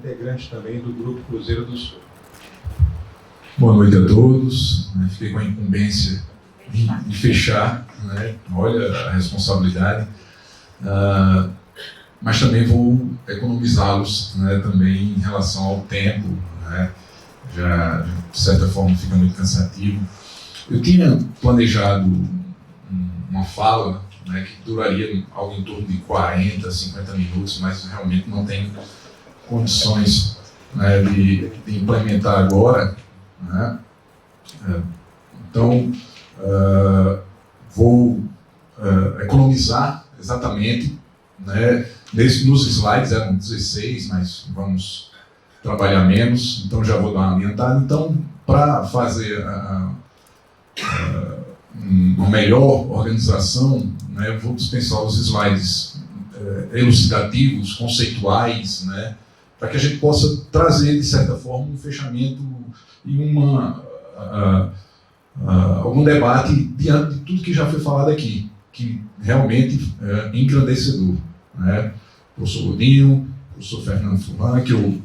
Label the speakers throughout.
Speaker 1: integrante também do Grupo Cruzeiro do Sul.
Speaker 2: Boa noite a todos. Fiquei com a incumbência de fechar, né? Olha a responsabilidade, mas também vou economizá-los, né, também em relação ao tempo, né? Já de certa forma fica muito cansativo. Eu tinha planejado uma fala, né, que duraria algo em torno de 40, 50 minutos, mas realmente não tenho condições, né, de implementar agora, né? Então, vou economizar exatamente, né, nos slides eram 16, mas vamos trabalhar menos, então já vou dar uma adiantada. Então, para fazer uma melhor organização, né, vou dispensar os slides elucidativos, conceituais, né, para que a gente possa trazer, de certa forma, um fechamento e algum debate diante de tudo que já foi falado aqui, que realmente é engrandecedor, né? Professor Godinho, professor Fernando Furlan, que eu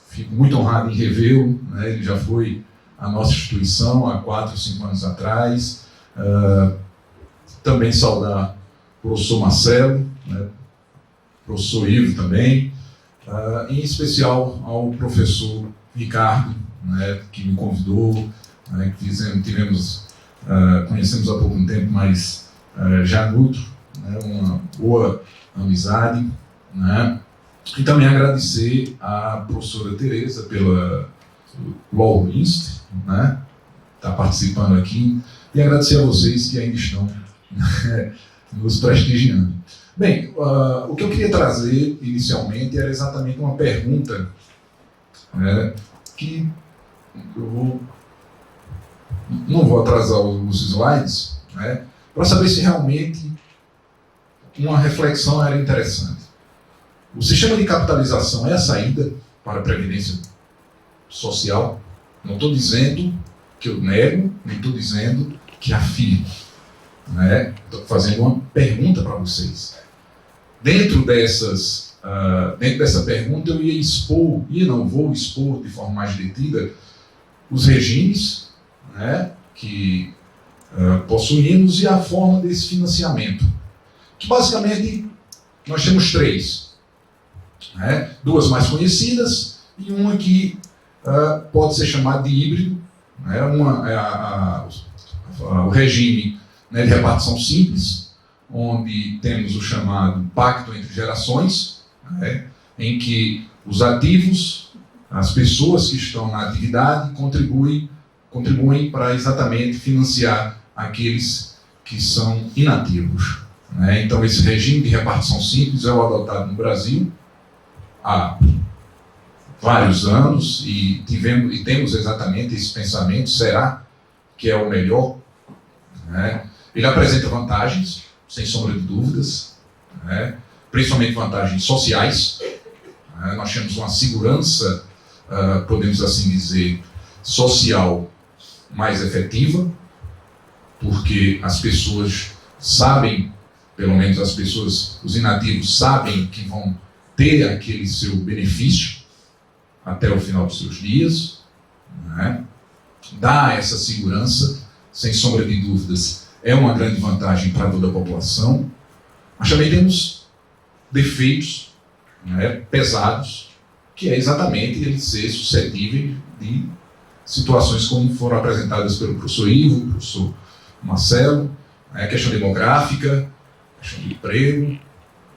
Speaker 2: fico muito honrado em revê-lo, né? Ele já foi à nossa instituição há 4 ou 5 anos atrás. Também saudar o professor Marcelo, né? Professor Ivo também, em especial ao professor Ricardo, né, que me convidou, né, que conhecemos há pouco tempo, mas já nutro, né, uma boa amizade, né? E também agradecer à professora Tereza pela Law Inst, né, está participando aqui, e agradecer a vocês que ainda estão, né, nos prestigiando. Bem, o que eu queria trazer inicialmente era exatamente uma pergunta, né, que eu não vou atrasar os slides, né, para saber se realmente uma reflexão era interessante. O sistema de capitalização é a saída para a previdência social? Não estou dizendo que eu nego, nem estou dizendo que afirmo, né? Estou fazendo uma pergunta para vocês. Dentro dessa pergunta eu ia expor, e não vou expor de forma mais detida, os regimes, né, que possuímos e a forma desse financiamento. Que basicamente nós temos 3. Né, 2 mais conhecidas e uma que pode ser chamada de híbrido. Né, uma é o regime, né, de repartição simples, onde temos o chamado pacto entre gerações, né, em que os ativos, as pessoas que estão na atividade, contribuem para exatamente financiar aqueles que são inativos. Né? Então, esse regime de repartição simples é o adotado no Brasil há vários anos e temos exatamente esse pensamento: será que é o melhor? Né? Ele apresenta vantagens, sem sombra de dúvidas, né? Principalmente vantagens sociais. Né? Nós temos uma segurança, podemos assim dizer, social mais efetiva, porque as pessoas sabem, pelo menos os inativos sabem que vão ter aquele seu benefício até o final dos seus dias, né? Dá essa segurança, sem sombra de dúvidas, é uma grande vantagem para toda a população, mas também temos defeitos, né, pesados, que é exatamente ele ser suscetível de situações como foram apresentadas pelo professor Ivo, professor Marcelo, né, questão demográfica, questão de emprego,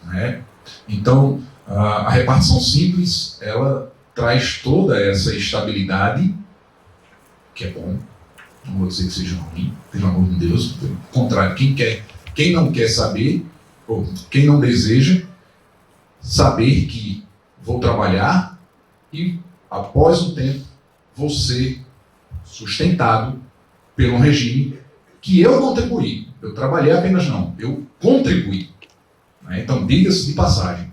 Speaker 2: né? Então, a repartição simples, ela traz toda essa estabilidade, que é bom, não vou dizer que seja ruim, pelo amor de Deus, pelo contrário, quem não quer saber, ou quem não deseja saber que vou trabalhar e, após um tempo, vou ser sustentado pelo regime que eu contribuí. Eu trabalhei apenas não, eu contribuí. Né? Então, diga-se de passagem.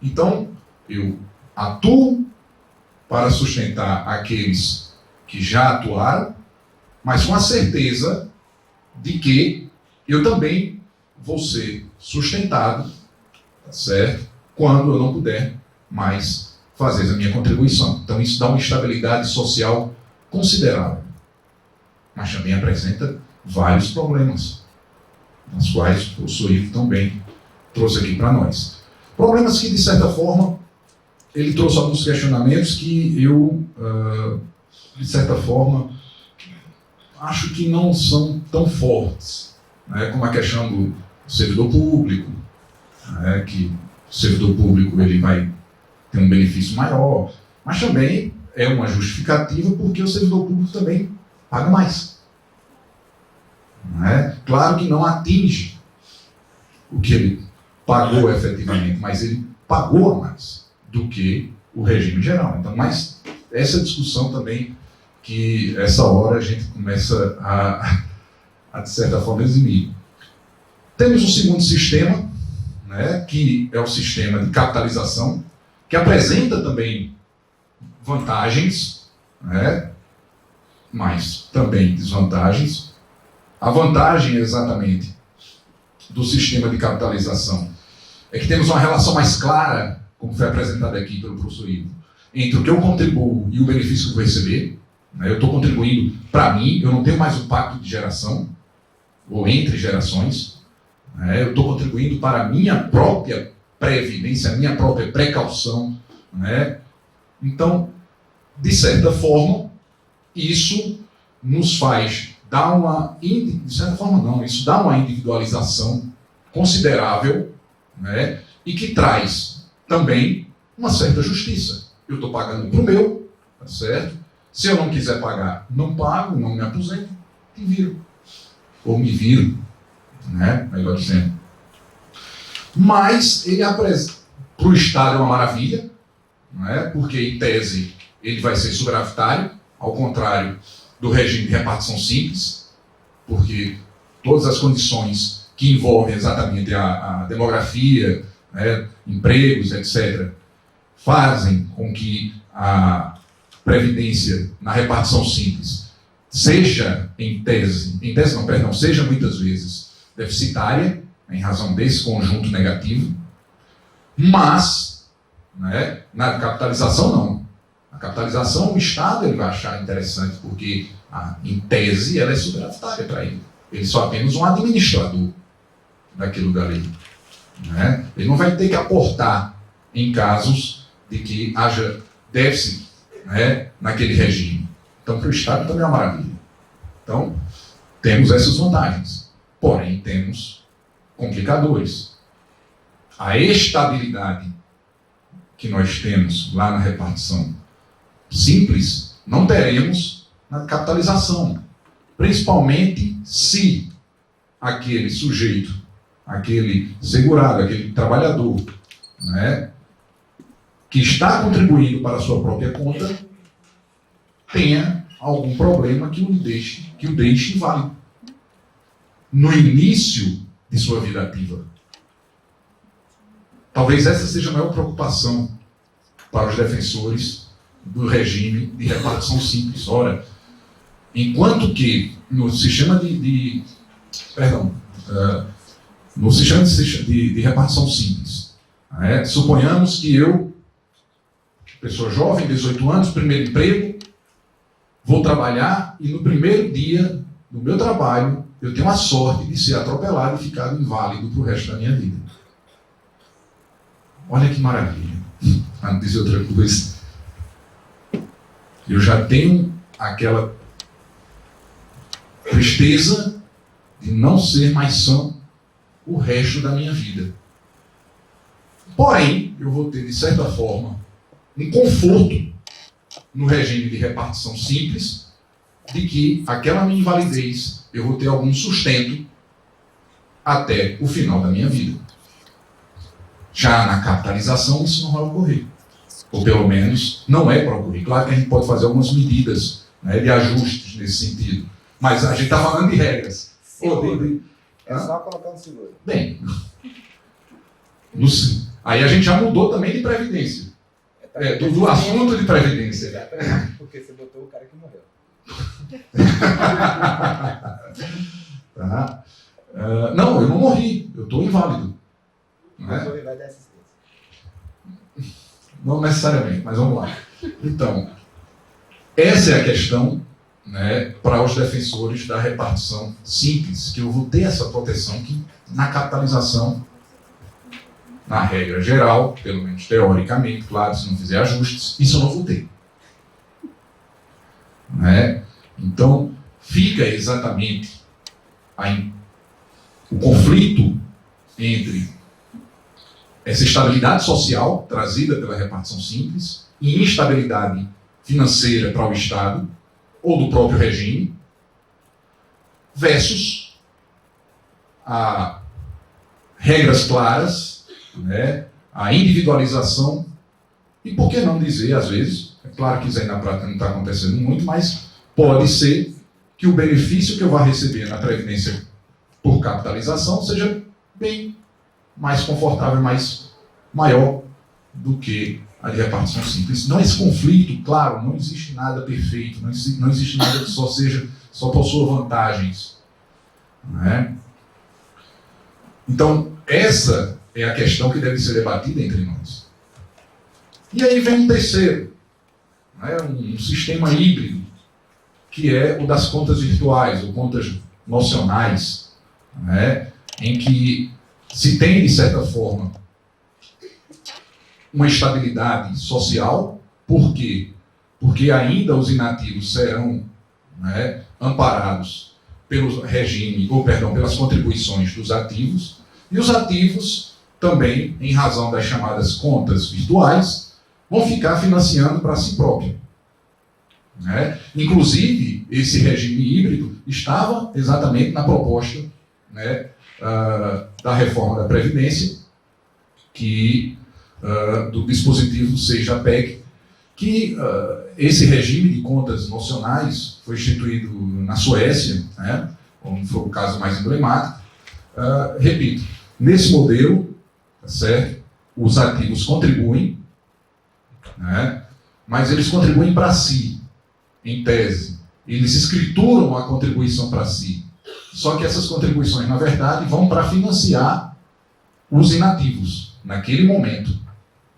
Speaker 2: Então, eu atuo para sustentar aqueles que já atuaram, mas com a certeza de que eu também vou ser sustentado, tá certo? Quando eu não puder mais fazer a minha contribuição. Então isso dá uma estabilidade social considerável. Mas também apresenta vários problemas, os quais o professor Ivo também trouxe aqui para nós. Problemas que, de certa forma, ele trouxe alguns questionamentos que eu, de certa forma, acho que não são tão fortes, né, como a questão do servidor público, né, que o servidor público ele vai ter um benefício maior, mas também é uma justificativa porque o servidor público também paga mais. Né? Claro que não atinge o que ele pagou efetivamente, mas ele pagou a mais do que o regime geral. Então, mas essa discussão também, que essa hora a gente começa a de certa forma, eximir. Temos um segundo sistema, né, que é o sistema de capitalização, que apresenta também vantagens, né, mas também desvantagens. A vantagem, exatamente, do sistema de capitalização é que temos uma relação mais clara, como foi apresentada aqui pelo professor Ivo, entre o que eu contribuo e o benefício que eu vou receber. Eu estou contribuindo para mim, eu não tenho mais o pacto de geração, ou entre gerações. Eu estou contribuindo para a minha própria previdência, a minha própria precaução. Então, de certa forma, isso nos faz dar uma... De certa forma, não. Isso dá uma individualização considerável, e que traz também uma certa justiça. Eu estou pagando para o meu, tá certo? Se eu não quiser pagar, não pago, não me aposento, e viro. Ou me viro, melhor dizendo. Mas ele apresenta, para o Estado é uma maravilha, porque em tese ele vai ser superavitário, ao contrário do regime de repartição simples, porque todas as condições que envolvem exatamente a demografia, empregos, etc., fazem com que a previdência na repartição simples seja, seja muitas vezes deficitária, em razão desse conjunto negativo, mas na capitalização não. A capitalização, o Estado ele vai achar interessante, porque, em tese, ela é superavitária para ele. Ele só é apenas um administrador daquilo dali. Ele não vai ter que aportar em casos de que haja déficit naquele regime. Então, para o Estado também é uma maravilha. Então, temos essas vantagens. Porém, temos complicadores. A estabilidade que nós temos lá na repartição simples, não teremos na capitalização. Principalmente se aquele sujeito, aquele segurado, aquele trabalhador, que está contribuindo para a sua própria conta, tenha algum problema que o deixe inválido no início de sua vida ativa. Talvez essa seja a maior preocupação para os defensores do regime de repartição simples. Ora, enquanto que no sistema de repartição simples, suponhamos que eu, pessoa jovem, 18 anos, primeiro emprego, vou trabalhar e no primeiro dia do meu trabalho eu tenho a sorte de ser atropelado e ficar inválido para o resto da minha vida. Olha que maravilha. Para não dizer outra coisa. Eu já tenho aquela tristeza de não ser mais são o resto da minha vida. Porém, eu vou ter, de certa forma, um conforto no regime de repartição simples de que aquela minha invalidez eu vou ter algum sustento até o final da minha vida. Já na capitalização isso não vai ocorrer. Ou pelo menos não é para ocorrer. Claro que a gente pode fazer algumas medidas de ajustes nesse sentido. Mas a gente está falando de regras.
Speaker 3: É só colocar um seguro.
Speaker 2: Bem, aí a gente já mudou também de previdência. Do assunto de previdência.
Speaker 3: Porque você botou o cara que morreu.
Speaker 2: Tá. Não, eu não morri. Eu estou inválido.
Speaker 3: Vai dar assistência.
Speaker 2: Não necessariamente, mas vamos lá. Então, essa é a questão, né, para os defensores da repartição simples, que eu vou ter essa proteção que na capitalização, na regra geral, pelo menos teoricamente, claro, se não fizer ajustes, isso eu não vou ter. Né? Então, fica exatamente o conflito entre essa estabilidade social trazida pela repartição simples e instabilidade financeira para o Estado ou do próprio regime versus a regras claras, né, a individualização e, por que não dizer, às vezes, é claro que isso aí na prática não está acontecendo muito, mas pode ser que o benefício que eu vá receber na Previdência por capitalização seja bem mais confortável, mais maior do que a de repartição simples. Não é esse conflito, claro, não existe nada perfeito, não existe nada que só possua vantagens. Né? Então, essa é a questão que deve ser debatida entre nós. E aí vem um terceiro, né? Um sistema híbrido, que é o das contas virtuais, ou contas nocionais, né? Em que se tem, de certa forma, uma estabilidade social. Por quê? Porque ainda os inativos serão, né, amparados pelo regime, pelas contribuições dos ativos, e os ativos também, em razão das chamadas contas virtuais, vão ficar financiando para si próprio. Né? Inclusive, esse regime híbrido estava exatamente na proposta, né, da reforma da Previdência, do dispositivo 6 da PEC, que esse regime de contas nocionais foi instituído na Suécia, né, como foi o caso mais emblemático. Repito, nesse modelo, tá certo, os ativos contribuem, né, mas eles contribuem para si, em tese. Eles escrituram a contribuição para si. Só que essas contribuições, na verdade, vão para financiar os inativos, naquele momento.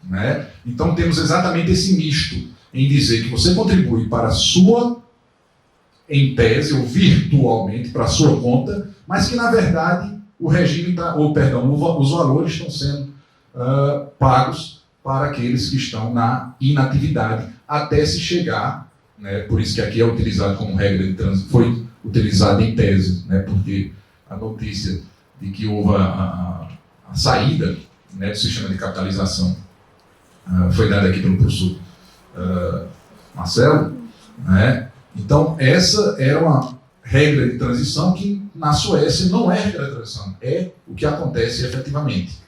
Speaker 2: Né? Então, temos exatamente esse misto em dizer que você contribui para a sua, em tese, ou virtualmente, para a sua conta, mas que, na verdade, o regime os valores estão sendo pagos para aqueles que estão na inatividade, até se chegar, né, por isso que aqui é utilizado como regra de trânsito, foi utilizado em tese, né, porque a notícia de que houve a saída, né, do sistema de capitalização foi dada aqui pelo professor Marcelo, né? Então essa era uma regra de transição que na Suécia não é regra de transição, é o que acontece efetivamente.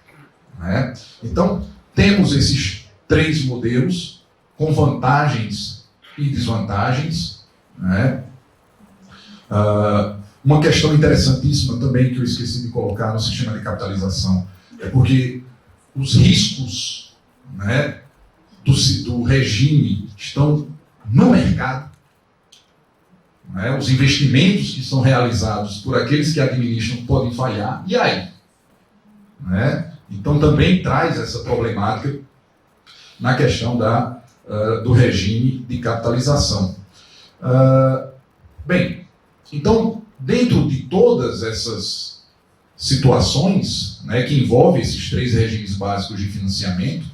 Speaker 2: Né? Então temos esses três modelos com vantagens e desvantagens. Né? Uma questão interessantíssima também que eu esqueci de colocar no sistema de capitalização é porque os riscos, né, do regime estão no mercado, né, os investimentos que são realizados por aqueles que administram podem falhar, e aí? Né? Então também traz essa problemática na questão do regime de capitalização. Bem, então, dentro de todas essas situações, né, que envolvem esses três regimes básicos de financiamento,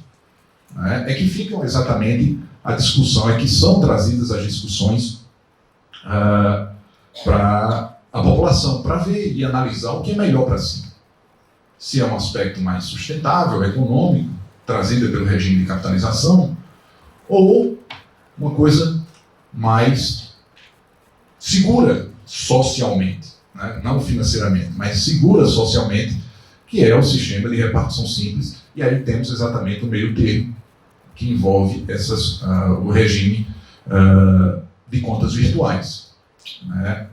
Speaker 2: né, é que ficam exatamente a discussão, é que são trazidas as discussões para a população, para ver e analisar o que é melhor para si. Se é um aspecto mais sustentável, econômico, trazido pelo regime de capitalização, ou uma coisa mais segura socialmente, né? Não financeiramente, mas segura socialmente, que é o sistema de repartição simples. E aí temos exatamente o meio termo, que envolve o regime de contas virtuais. Né?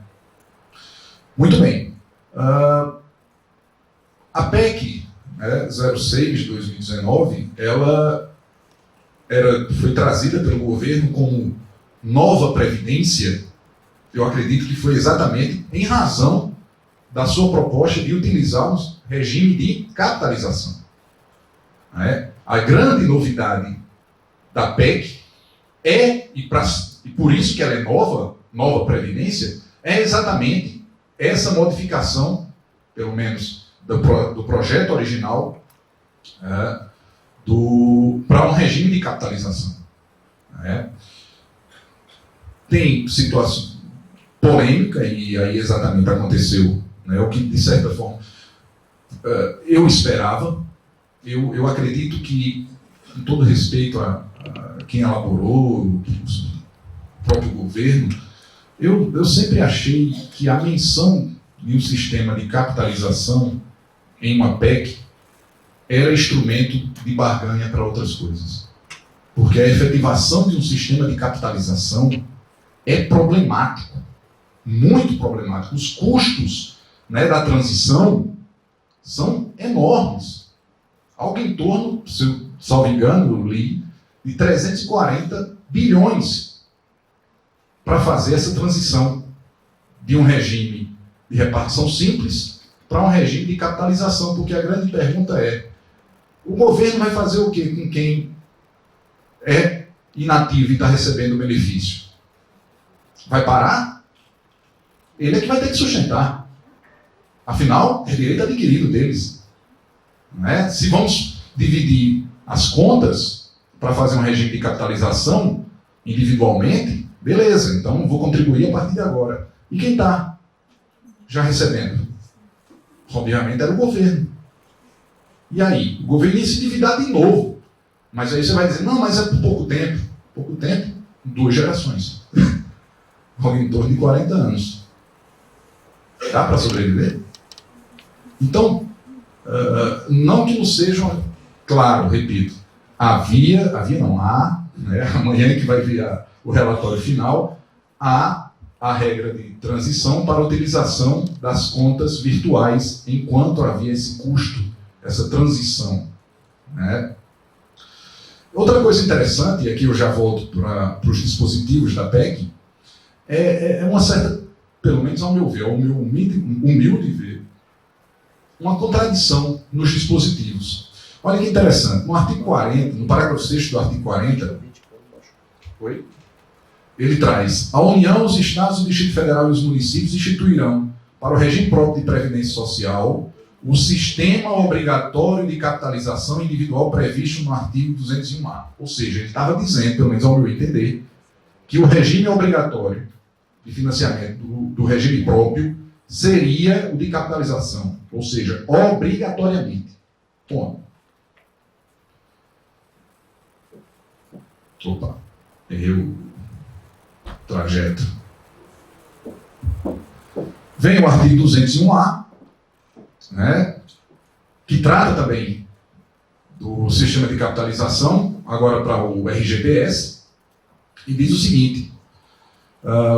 Speaker 2: Muito bem. A PEC, né, 06 de 2019, ela foi trazida pelo governo como nova previdência. Eu acredito que foi exatamente em razão da sua proposta de utilizar um regime de capitalização. Né? A grande novidade da PEC e por isso que ela é nova Previdência, é exatamente essa modificação, pelo menos do projeto original, para um regime de capitalização. Tem situação polêmica, e aí exatamente aconteceu, o que de certa forma eu esperava. Eu acredito que, com todo respeito a quem elaborou, o próprio governo, eu sempre achei que a menção de um sistema de capitalização em uma PEC era instrumento de barganha para outras coisas. Porque a efetivação de um sistema de capitalização é problemático, muito problemático. Os custos, da transição são enormes. Algo em torno, se eu salvo engano, eu li, de 340 bilhões para fazer essa transição de um regime de repartição simples para um regime de capitalização. Porque a grande pergunta é: o governo vai fazer o quê com quem é inativo e está recebendo benefício? Vai parar? Ele é que vai ter que sustentar. Afinal, é direito adquirido deles. Se vamos dividir as contas para fazer um regime de capitalização individualmente, beleza, então vou contribuir a partir de agora. E quem está já recebendo? Obviamente era o governo. E aí? O governo ia se endividar de novo. Mas aí você vai dizer: não, mas é por pouco tempo. Pouco tempo? 2 gerações. Algo em torno de 40 anos. Dá para sobreviver? Então, não que não sejam, claro, repito, há, amanhã que vai vir o relatório final, há a regra de transição para a utilização das contas virtuais, enquanto havia esse custo, essa transição. Outra coisa interessante, e aqui eu já volto para os dispositivos da PEC, é uma certa, pelo menos ao meu ver, ao meu humilde ver, uma contradição nos dispositivos. Olha que interessante, no artigo 40, no parágrafo 6º do artigo 40, ele traz: a União, os Estados, o Distrito Federal e os municípios instituirão, para o regime próprio de previdência social, o sistema obrigatório de capitalização individual previsto no artigo 201A. Ou seja, ele estava dizendo, pelo menos ao meu entender, que o regime obrigatório de financiamento do regime próprio seria o de capitalização. Ou seja, obrigatoriamente. Ponto. Opa, errei o trajeto. Vem o artigo 201A, que trata também do sistema de capitalização, agora para o RGPS, e diz o seguinte: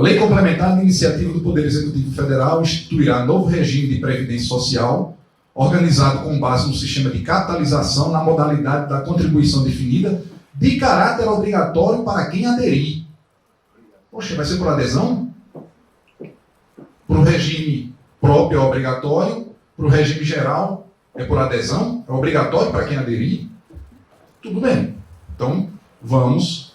Speaker 2: lei complementar de iniciativa do Poder Executivo Federal instituirá novo regime de previdência social, organizado com base no sistema de capitalização na modalidade da contribuição definida, de caráter obrigatório para quem aderir. Poxa, vai ser por adesão? Para o regime próprio é obrigatório, para o regime geral é por adesão, é obrigatório para quem aderir? Tudo bem. Então, vamos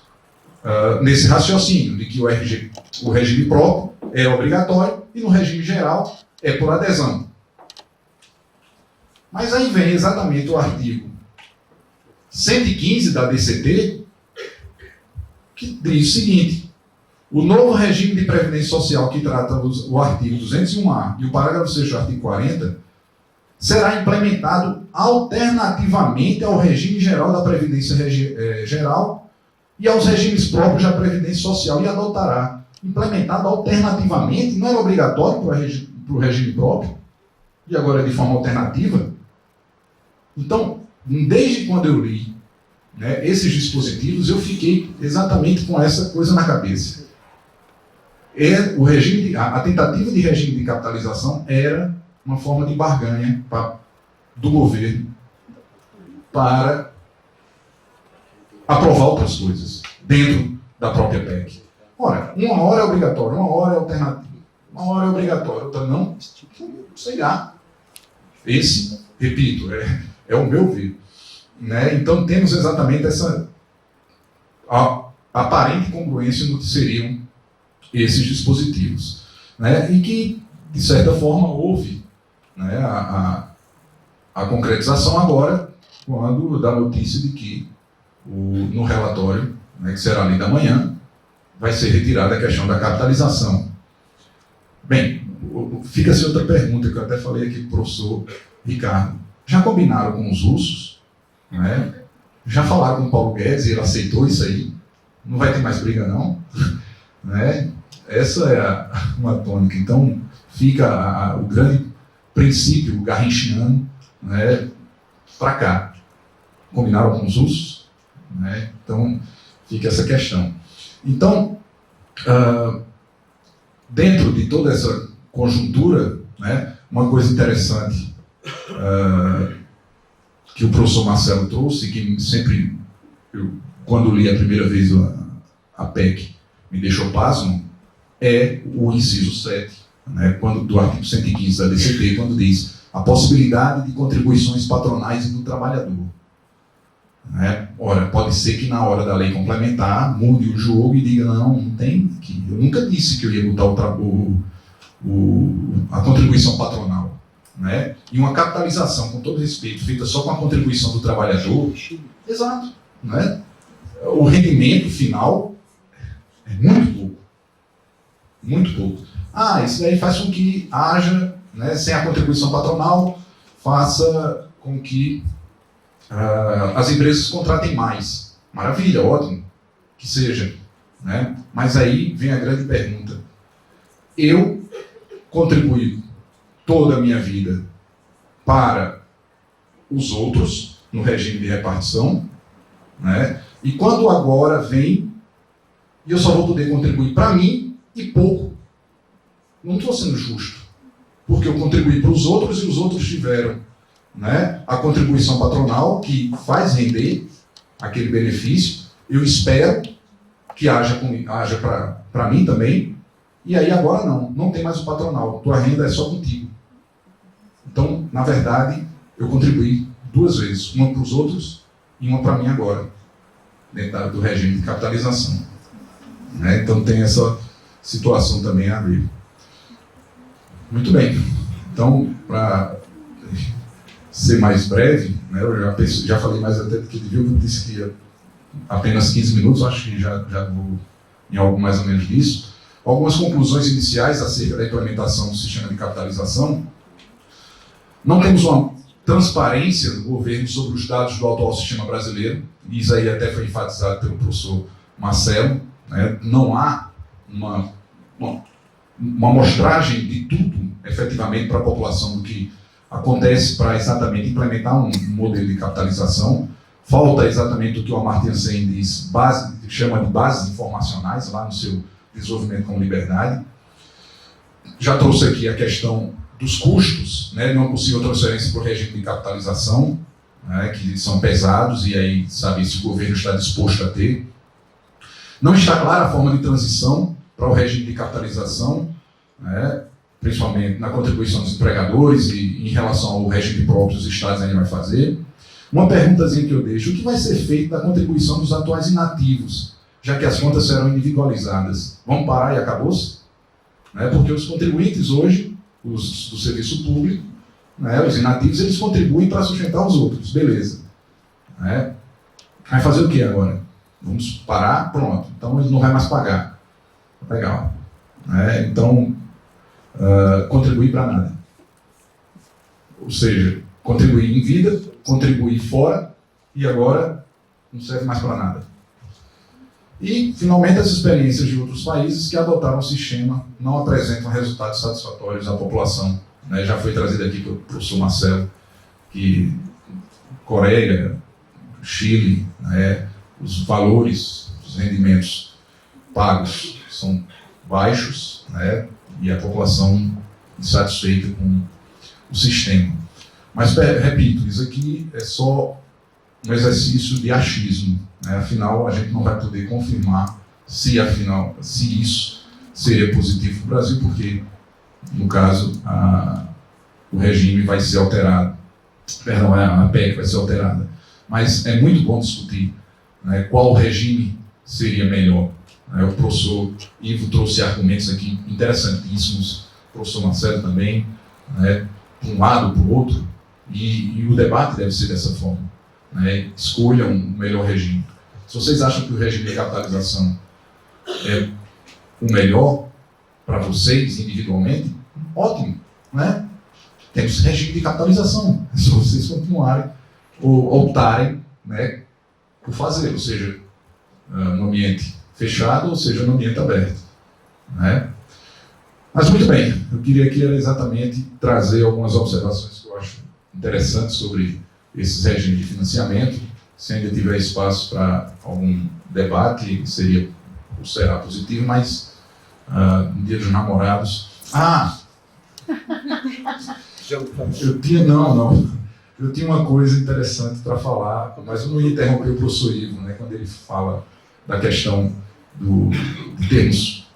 Speaker 2: nesse raciocínio de que o regime próprio é obrigatório e no regime geral é por adesão. Mas aí vem exatamente o artigo 115 da DCT, que diz o seguinte: o novo regime de previdência social que trata o artigo 201A e o parágrafo 6º do artigo 40 será implementado alternativamente ao regime geral da Previdência Geral e aos regimes próprios da Previdência Social, e adotará, implementado alternativamente, não é obrigatório para o regime próprio, e agora é de forma alternativa. Então, desde quando eu li esses dispositivos, eu fiquei exatamente com essa coisa na cabeça. A tentativa de regime de capitalização era uma forma de barganha do governo para aprovar outras coisas dentro da própria PEC. Ora, uma hora é obrigatório, uma hora é alternativa, uma hora é obrigatório, outra não, sei lá. Esse, repito, é o meu ver. Então temos exatamente a aparente congruência no que seriam esses dispositivos, né? E que, de certa forma, houve, né, a concretização agora, quando dá notícia de que no relatório, né, que será lido amanhã, vai ser retirada a questão da capitalização. Bem, fica-se outra pergunta que eu até falei aqui para o professor Ricardo. Já combinaram com os russos? Né? Já falaram com o Paulo Guedes e ele aceitou isso aí? Não vai ter mais briga, não? Né? Essa é uma tônica. Então, fica o grande princípio garrinchiano, né, para cá. Combinaram com os russos? Né? Então, fica essa questão. Então, dentro de toda essa conjuntura, né, uma coisa interessante que o professor Marcelo trouxe, que sempre, quando li a primeira vez a PEC, me deixou pasmo, é o inciso 7, né, do artigo 115 da DCT, quando diz a possibilidade de contribuições patronais e do trabalhador. Né? Ora, pode ser que na hora da lei complementar mude o jogo e diga, não tem que. Eu nunca disse que eu ia botar a contribuição patronal. Né? E uma capitalização, com todo respeito, feita só com a contribuição do trabalhador, exato. Né? O rendimento final é muito pouco. Muito pouco. Isso daí faz com que haja, né, sem a contribuição patronal, faça com que as empresas contratem mais. Maravilha, ótimo, que seja. Né? Mas aí vem a grande pergunta. Eu contribuí toda a minha vida para os outros, no regime de repartição, né? E quando agora vem, e eu só vou poder contribuir para mim e pouco. Não estou sendo justo, porque eu contribuí para os outros e os outros tiveram, né, a contribuição patronal que faz render aquele benefício. Eu espero que haja para mim também, e aí agora não tem mais o patronal, tua renda é só contigo. Então, na verdade, eu contribuí 2 vezes, uma para os outros e uma para mim agora, dentro do regime de capitalização. Né? Então tem essa situação também a ver. Muito bem. Então, para ser mais breve, né, eu já falei mais até do que devia, eu disse que ia apenas 15 minutos, acho que já vou em algo mais ou menos disso. Algumas conclusões iniciais acerca da implementação do sistema de capitalização. Não temos uma transparência do governo sobre os dados do atual sistema brasileiro, e isso aí até foi enfatizado pelo professor Marcelo. Né? Não há uma amostragem de tudo, efetivamente, para a população do que acontece para exatamente implementar um modelo de capitalização. Falta exatamente o que o Amartya Sen diz, chama de bases informacionais, lá no seu Desenvolvimento com Liberdade. Já trouxe aqui a questão dos custos, né, não possível transferência para o regime de capitalização, né, que são pesados, e aí sabe se o governo está disposto a ter. Não está clara a forma de transição para o regime de capitalização, né, principalmente na contribuição dos empregadores e em relação ao regime próprio dos estados ainda vai fazer. Uma perguntazinha que eu deixo: o que vai ser feito da contribuição dos atuais inativos, já que as contas serão individualizadas? Vamos parar e acabou-se? Né, porque os contribuintes hoje, os do serviço público, né, os inativos, eles contribuem para sustentar os outros, beleza. Né? Vai fazer o que agora? Vamos parar, pronto. Então ele não vai mais pagar. Legal. Né? Então, contribuir para nada. Ou seja, contribuir em vida, contribuir fora, e agora não serve mais para nada. E, finalmente, as experiências de outros países que adotaram o sistema não apresentam resultados satisfatórios à população. Né? Já foi trazido aqui pelo professor Marcelo que Coreia, Chile, né, os valores, os rendimentos pagos são baixos, né, e a população insatisfeita com o sistema. Mas, repito, isso aqui é só um exercício de achismo. Né? Afinal, a gente não vai poder confirmar se isso seria positivo para o Brasil, porque, no caso, o regime vai ser alterado. Perdão, a PEC vai ser alterada. Mas é muito bom discutir, né, qual o regime seria melhor. O professor Ivo trouxe argumentos aqui interessantíssimos, o professor Marcelo também, né, para um lado, para o outro, e o debate deve ser dessa forma. Né? Escolham um melhor regime. Se vocês acham que o regime de capitalização é o melhor para vocês individualmente, ótimo. Né? Temos regime de capitalização, se vocês continuarem ou optarem, né, por fazer, ou seja, no ambiente fechado, ou seja, no ambiente aberto. Né? Mas muito bem, eu queria aqui exatamente trazer algumas observações que eu acho interessantes sobre esses regimes de financiamento. Se ainda tiver espaço para algum debate, será positivo, mas no Dia dos Namorados... Eu tinha uma coisa interessante para falar, mas eu não ia interromper o professor Ivo, né, quando ele fala da questão de termos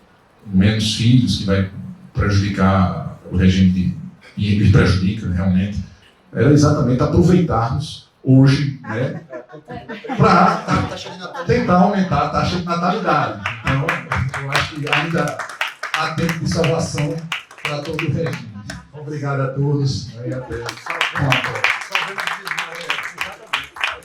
Speaker 2: menos filhos, que vai prejudicar o regime e prejudica realmente. Era exatamente aproveitarmos hoje, né, para tentar aumentar a taxa de natalidade. Então, eu acho que ainda há tempo de salvação para todo o regime. Obrigado a todos, e até uma próxima.